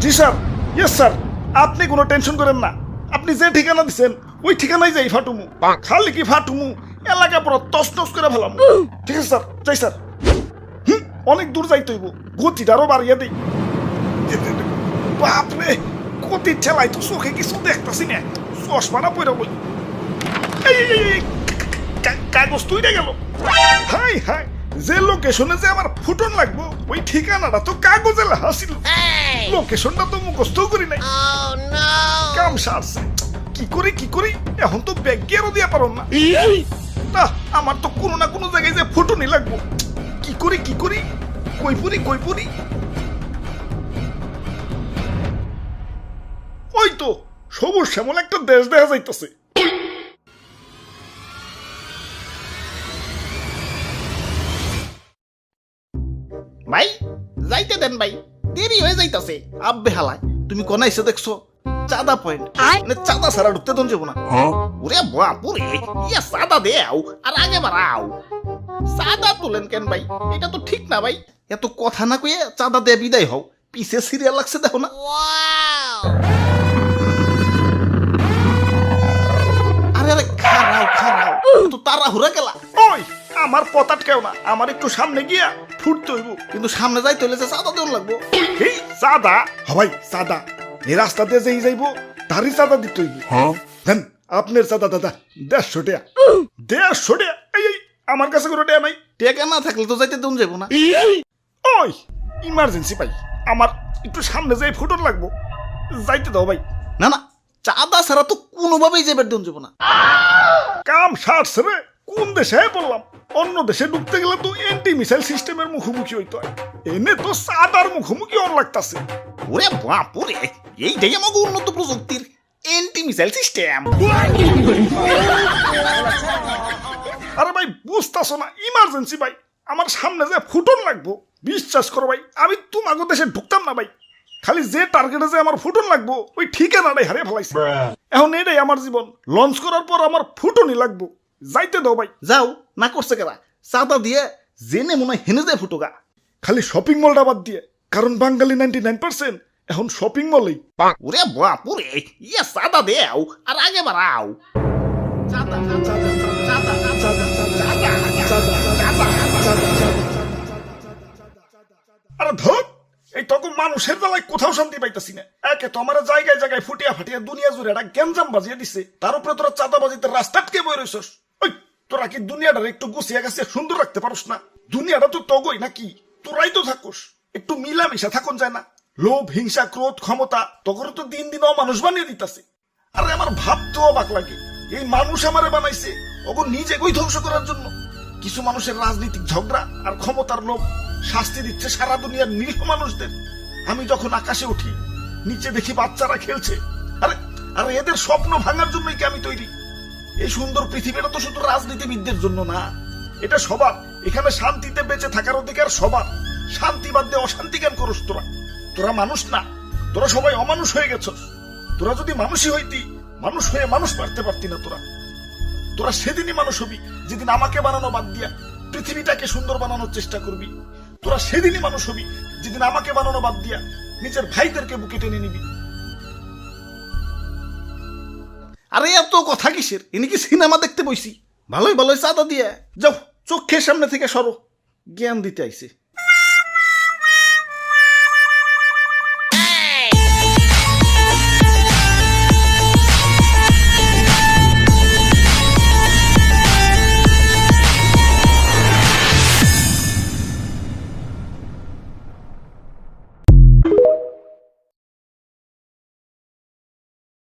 জি sir, yes sir, আপনি কোনো tension করেন না। আপনি যে ঠিকানা দিচ্ছেন ওই ঠিকানায় যাই ফাটুমু। খালি কি ফাটুমু, এলাকা পুরো তছনছ করে ফেলাম। ঠিক আছে স্যার, যাই স্যার। অনেক দূর যাইতে হইব, গতিটা আরো বাড়িয়ে দিই। বাপরে, গতি ঠেলাই তো চোখে কিছু দেখতেছি না, চশমাটা পরে বলি। কাগজ তুইটা গেল। হাই হাই, যে লোকেশনে যে আমার ফুটন লাগবো ওই ঠিকানাটা তো কাগজে লেখা ছিল, লোকেশনটা তো মুখস্থ করি নাই। কাম সারছে, কি করি এখন তো ব্যাগ গিয়ারও দিয়া পারো না। আমার তো কোনো না কোনো জায়গায় যে ফুটনই লাগবো। কি করি কই পুরি। ওই তো সবুজ শ্যামল একটা দেশ দেখা যাইতেছে। ভাই যাইতে দেন ভাই, দেরি হয়ে যাইতাছে। আব্বে হালায়, তুমি কোন এসে দেখছো? চাঁদা পয়েন্ট, মানে চাঁদা ছাড়া ঢুকতে দন যাবো না। ওরে বাপুরে, ইয়া চাঁদা দেও আর আগে বাড়াও। চাঁদা তুলেন কেন ভাই? এটা তো ঠিক না ভাই। এত কথা না কইয়ে চাঁদা দিয়ে বিদায় হও, পিছে সিরিয়াল লাগছে দেখো না। আরে আরে খারাও, তো তাড়াহুড়া গেলা। ওই আমার পতাট কেউ না, আমার একটু সামনে গিয়া ফুটতে হইব। কিন্তু সামনে যাইতে হলে যে চাঁদা দেওয়া লাগবো। এই চাঁদা হবাই চাঁদা, এই রাস্তা দিয়ে যেই যাইব তারই চাঁদা দিতে হইব। দেন আপনার চাঁদা দাদা 150 টাকা। 150 টাকা? এই আমার কাছে কোনো টাকা নাই। টেকা না থাকলে তো যাইতে দেন যাবো না। ওই ইমার্জেন্সি ভাই, আমার একটু সামনে যাই ফুটন লাগবো, যাইতে দাও ভাই। না না, চাঁদা ছাড়া তো কোনোভাবেই যাবার দেন যাবো না। কাম সারছে রে, কোন দেশে বললাম? অন্য দেশে ঢুকতে গেলে তো এন্টি মিসাইল সিস্টেমের মুখোমুখি হইতে হয়, এনে তো চাঁদার মুখোমুখি অন লাগতাছে। ওরে বাপুরে, এইটাই আমাকে উন্নত প্রযুক্তির এন্টি মিসাইল সিস্টেম। আরে ভাই বুঝতাছো না, ইমার্জেন্সি ভাই, আমার সামনে যে ফুটন লাগবো। বিশ্বাস করো ভাই, আমি তোমাকে দেশে ঢুকতাম না ভাই। খালি যে টার্গেটে যে আমার ফুটন লাগবো ওই ঠিকানাটাই হারিয়ে ফেলাইছে। এখন এটাই আমার জীবন, লঞ্চ করার পর আমার ফুটনই লাগবো, যাইতে দাও ভাই। যাও, না করছে কেরা? চাঁদা দিয়ে জেনে মনে হয় হেনে যায় ফুটোগা। খালি শপিং মলটা বাদ দিয়ে, কারণ বাঙালি 99% এখন শপিং মলেই। ওরে বাপুরে, ইয়া চাঁদা দেও আর আগে বাড়াও। আরে ধর, এই তখন মানুষের বেলায় কোথাও শান্তি পাইতাছি না। একে তো আমার জায়গায় জায়গায় ফুটিয়া ফাটিয়া দুনিয়া জুড়ে একটা গ্যাঞ্জাম বাজিয়ে দিছে, তার উপরে তোরা চাঁদাবাজিতে রাস্তা আটকে বই রইছস। ওই তোরা কি দুনিয়াটার একটু গুছিয়ে গেছে সুন্দর রাখতে পারস না? দুনিয়াটা তো তগই নাকি, তোরাই তো থাকোস, একটু মিলামিশা থাকুন যায় না? লোভ, হিংসা, ক্রোধ, ক্ষমতা তখন তো দিন দিন অমানুষ বানিয়ে দিতাছে। আরে আমার ভাবতেও অবাক লাগে, এই মানুষ আমারে বানাইছে ওগো নিজে কই ধ্বংস করার জন্য। কিছু মানুষের রাজনৈতিক ঝগড়া আর ক্ষমতার লোভ শাস্তি দিচ্ছে সারা দুনিয়ার নিরীহ মানুষদের। আমি যখন আকাশে উঠি, নিচে দেখি বাচ্চারা খেলছে। আরে আরে এদের স্বপ্ন ভাঙার জন্যই কি আমি তৈরি? এই সুন্দর পৃথিবীটা তো শুধু রাজনীতিবিদদের জন্য না, এটা সবার। এখানে শান্তিতে বেঁচে থাকার অধিকার সবার। শান্তি বাদ দিয়ে অশান্তি কেন করস তোরা? তোরা মানুষ না, তোরা সবাই অমানুষ হয়ে গেছস। তোরা যদি মানুষই হইতি, মানুষ হয়ে মানুষ মারতে পারতি না। তোরা সেদিনই মানুষ হবি যেদিন আমাকে বানানো বাদ দিয়া পৃথিবীটাকে সুন্দর বানানোর চেষ্টা করবি। তোরা সেদিনই মানুষ হবি যেদিন আমাকে বানানো বাদ দিয়া নিজের ভাইদেরকে বুকে টেনে নিবি। আরে এত কথা কিসের? ইনি কি সিনেমা দেখতে বইছি? ভালোই চাঁদা দিয়ে যাও, চোখের সামনে থেকে সরো। জ্ঞান দিতে আইছে।